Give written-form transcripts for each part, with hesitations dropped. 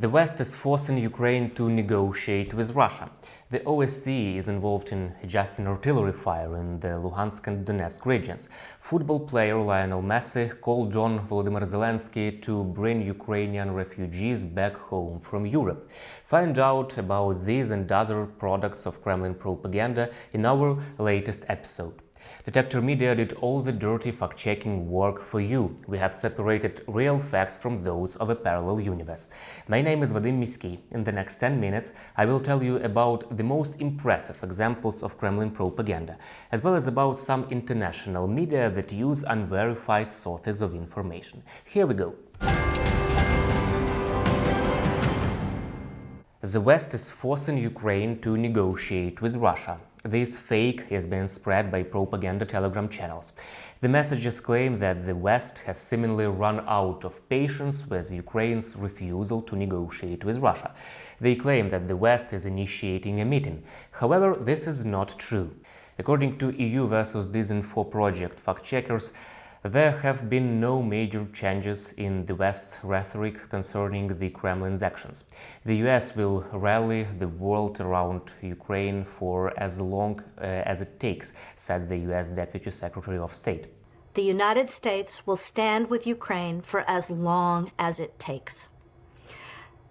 The West is forcing Ukraine to negotiate with Russia. The OSCE is involved in adjusting artillery fire in the Luhansk and Donetsk regions. Football player Lionel Messi called on Volodymyr Zelenskyy to bring Ukrainian refugees back home from Europe. Find out about these and other products of Kremlin propaganda in our latest episode. Detector Media did all the dirty fact-checking work for you. We have separated real facts from those of a parallel universe. My name is Vadym Miskyi. In the next 10 minutes, I will tell you about the most impressive examples of Kremlin propaganda, as well as about some international media that use unverified sources of information. Here we go. The West is forcing Ukraine to negotiate with Russia. This fake has been spread by propaganda Telegram channels. The messages claim that the West has seemingly run out of patience with Ukraine's refusal to negotiate with Russia. They claim that the West is initiating a meeting. However, this is not true. According to EU versus Disinfo project fact-checkers, there have been no major changes in the West's rhetoric concerning the Kremlin's actions. The US will rally the world around Ukraine for as long as it takes, said the US Deputy Secretary of State. The United States will stand with Ukraine for as long as it takes.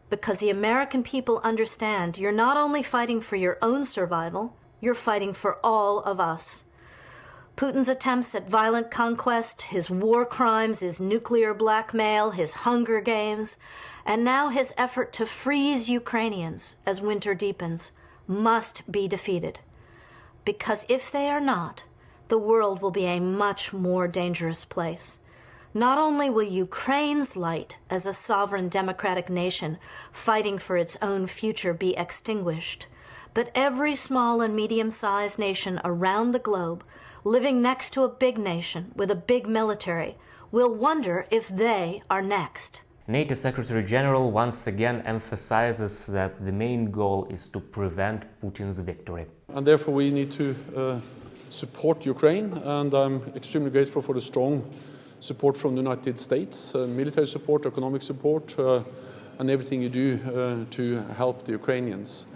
Because the American people understand you're not only fighting for your own survival, you're fighting for all of us. Putin's attempts at violent conquest, his war crimes, his nuclear blackmail, his Hunger Games, and now his effort to freeze Ukrainians as winter deepens, must be defeated. Because if they are not, the world will be a much more dangerous place. Not only will Ukraine's light as a sovereign democratic nation fighting for its own future be extinguished, but every small and medium-sized nation around the globe living next to a big nation with a big military will wonder if they are next. NATO Secretary General once again emphasizes that the main goal is to prevent Putin's victory. And therefore we need to support Ukraine, and I'm extremely grateful for the strong support from the United States, military support, economic support, and everything you do to help the Ukrainians.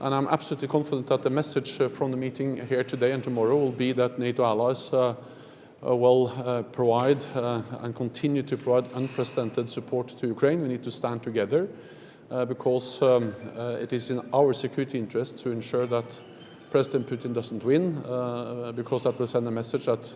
And I'm absolutely confident that the message from the meeting here today and tomorrow will be that NATO allies will provide and continue to provide unprecedented support to Ukraine. We need to stand together because it is in our security interest to ensure that President Putin doesn't win, because that will send a message that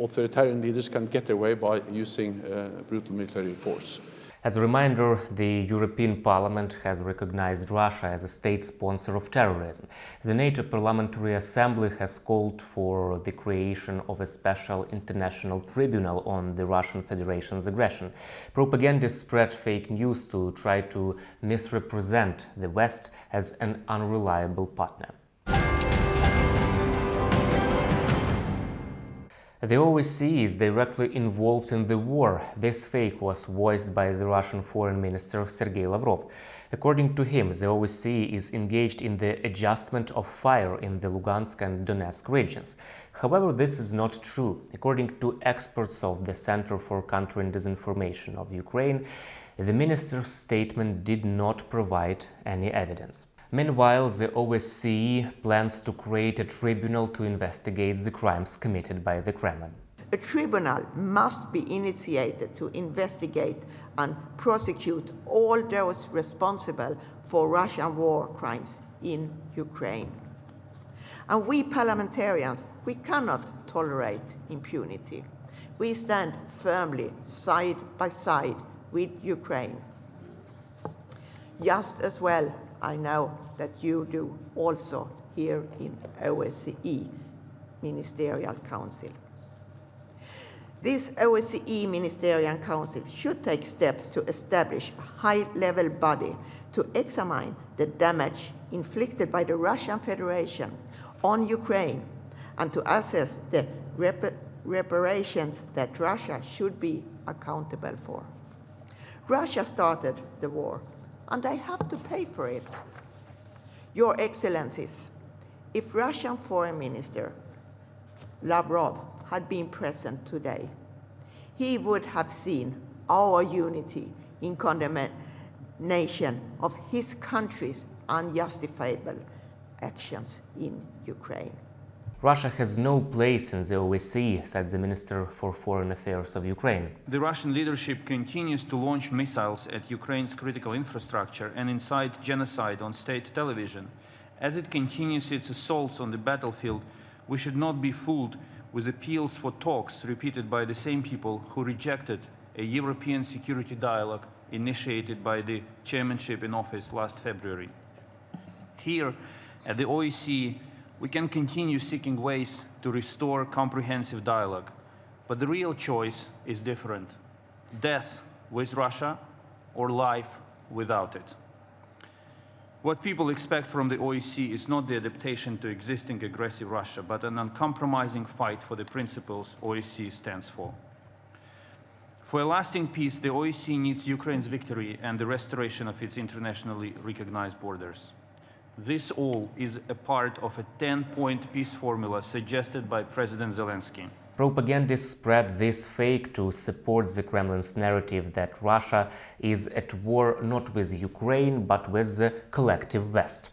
authoritarian leaders can get away by using brutal military force. As a reminder, the European Parliament has recognized Russia as a state sponsor of terrorism. The NATO Parliamentary Assembly has called for the creation of a special international tribunal on the Russian Federation's aggression. Propagandists spread fake news to try to misrepresent the West as an unreliable partner. The OSCE is directly involved in the war. This fake was voiced by the Russian Foreign Minister Sergei Lavrov. According to him, the OSCE is engaged in the adjustment of fire in the Luhansk and Donetsk regions. However, this is not true. According to experts of the Center for Countering Disinformation of Ukraine, the minister's statement did not provide any evidence. Meanwhile, the OSCE plans to create a tribunal to investigate the crimes committed by the Kremlin. A tribunal must be initiated to investigate and prosecute all those responsible for Russian war crimes in Ukraine. And we parliamentarians, we cannot tolerate impunity. We stand firmly side by side with Ukraine. Just as well, I know that you do also here in OSCE Ministerial Council. This OSCE Ministerial Council should take steps to establish a high-level body to examine the damage inflicted by the Russian Federation on Ukraine and to assess the reparations that Russia should be accountable for. Russia started the war, and they have to pay for it. Your Excellencies, if Russian Foreign Minister Lavrov had been present today, he would have seen our unity in nation of his country's unjustifiable actions in Ukraine. Russia has no place in the OSCE, said the Minister for Foreign Affairs of Ukraine. The Russian leadership continues to launch missiles at Ukraine's critical infrastructure and incite genocide on state television. As it continues its assaults on the battlefield, we should not be fooled with appeals for talks repeated by the same people who rejected a European security dialogue initiated by the chairmanship in office last February. Here, at the OSCE, we can continue seeking ways to restore comprehensive dialogue, but the real choice is different: death with Russia or life without it. What people expect from the OSCE is not the adaptation to existing aggressive Russia, but an uncompromising fight for the principles OSCE stands for. For a lasting peace, the OSCE needs Ukraine's victory and the restoration of its internationally recognized borders. This all is a part of a 10-point peace formula suggested by President Zelenskyy. Propagandists spread this fake to support the Kremlin's narrative that Russia is at war not with Ukraine, but with the collective West.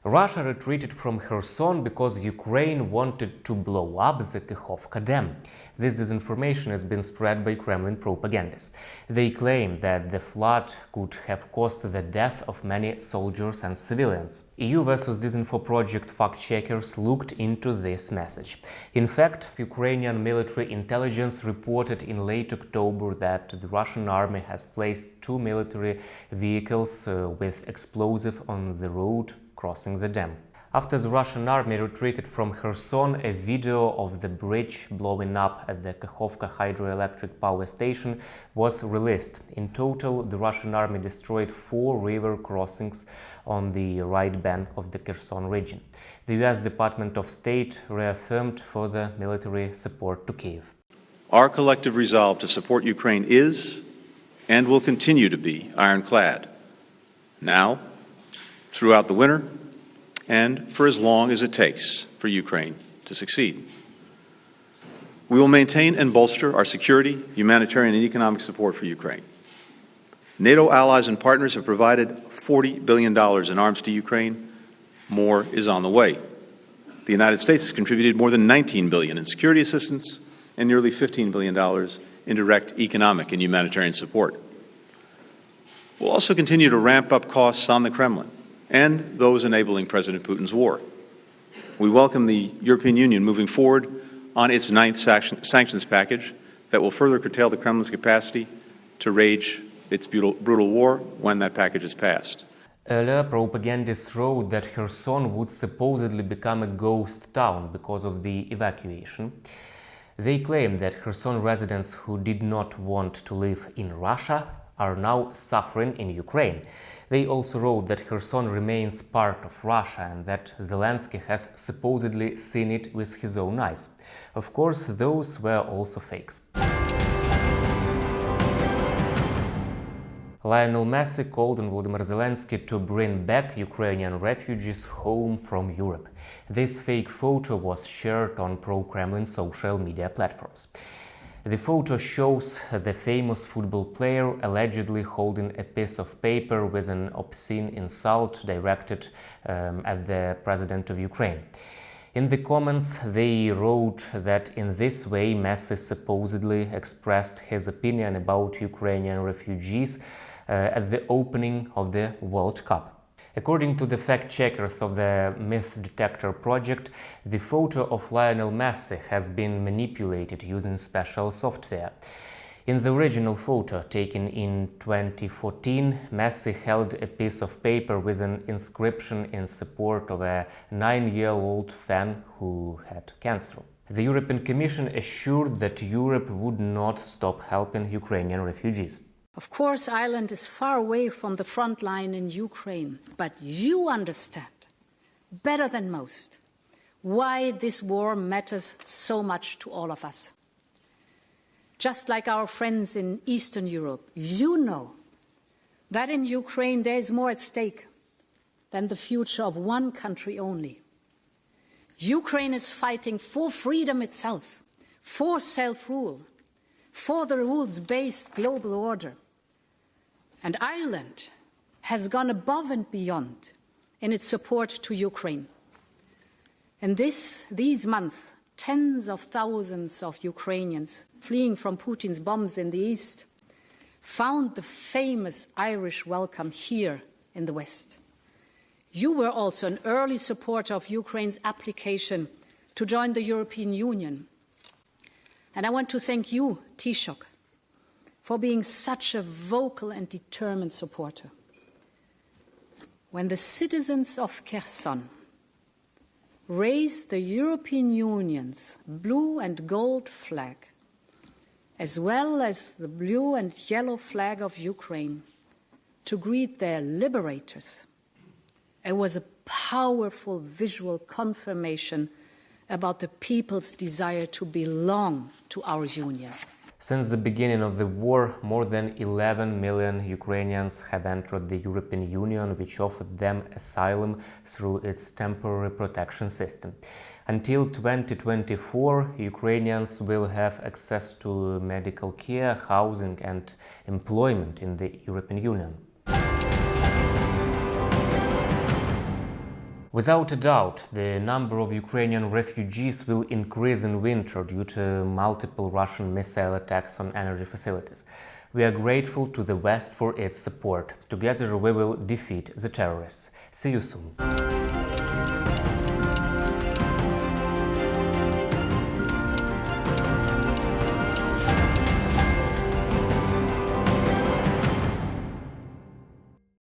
Russia retreated from Kherson because Ukraine wanted to blow up the Kakhovka Dam. This disinformation has been spread by Kremlin propagandists. They claim that the flood could have caused the death of many soldiers and civilians. EU versus Disinfo Project fact-checkers looked into this message. In fact, Ukrainian military intelligence reported in late October that the Russian army has placed 2 military vehicles with explosive on the road crossing the dam. After the Russian army retreated from Kherson, a video of the bridge blowing up at the Kakhovka hydroelectric power station was released. In total, the Russian army destroyed 4 river crossings on the right bank of the Kherson region. The US Department of State reaffirmed further military support to Kyiv. Our collective resolve to support Ukraine is and will continue to be ironclad. Now, throughout the winter, and for as long as it takes for Ukraine to succeed. We will maintain and bolster our security, humanitarian, and economic support for Ukraine. NATO allies and partners have provided $40 billion in arms to Ukraine. More is on the way. The United States has contributed more than $19 billion in security assistance and nearly $15 billion in direct economic and humanitarian support. We'll also continue to ramp up costs on the Kremlin and those enabling President Putin's war. We welcome the European Union moving forward on its 9th sanctions package that will further curtail the Kremlin's capacity to wage its brutal war when that package is passed. Earlier, propagandists wrote that Kherson would supposedly become a ghost town because of the evacuation. They claim that Kherson residents who did not want to live in Russia are now suffering in Ukraine. They also wrote that Kherson remains part of Russia and that Zelenskyy has supposedly seen it with his own eyes. Of course, those were also fakes. Lionel Messi called on Volodymyr Zelenskyy to bring back Ukrainian refugees home from Europe. This fake photo was shared on pro-Kremlin social media platforms. The photo shows the famous football player allegedly holding a piece of paper with an obscene insult directed at the president of Ukraine. In the comments, they wrote that in this way Messi supposedly expressed his opinion about Ukrainian refugees at the opening of the World Cup. According to the fact-checkers of the Myth Detector project, the photo of Lionel Messi has been manipulated using special software. In the original photo, taken in 2014, Messi held a piece of paper with an inscription in support of a 9-year-old fan who had cancer. The European Commission assured that Europe would not stop helping Ukrainian refugees. Of course, Ireland is far away from the front line in Ukraine, but you understand, better than most, why this war matters so much to all of us. Just like our friends in Eastern Europe, you know that in Ukraine there is more at stake than the future of one country only. Ukraine is fighting for freedom itself, for self-rule, for the rules-based global order. And Ireland has gone above and beyond in its support to Ukraine. And these months, tens of thousands of Ukrainians fleeing from Putin's bombs in the east found the famous Irish welcome here in the West. You were also an early supporter of Ukraine's application to join the European Union. And I want to thank you, Taoiseach, for being such a vocal and determined supporter. When the citizens of Kherson raised the European Union's blue and gold flag, as well as the blue and yellow flag of Ukraine, to greet their liberators, it was a powerful visual confirmation about the people's desire to belong to our union. Since the beginning of the war, more than 11 million Ukrainians have entered the European Union, which offered them asylum through its temporary protection system. Until 2024, Ukrainians will have access to medical care, housing and employment in the European Union. Without a doubt, the number of Ukrainian refugees will increase in winter due to multiple Russian missile attacks on energy facilities. We are grateful to the West for its support. Together we will defeat the terrorists. See you soon.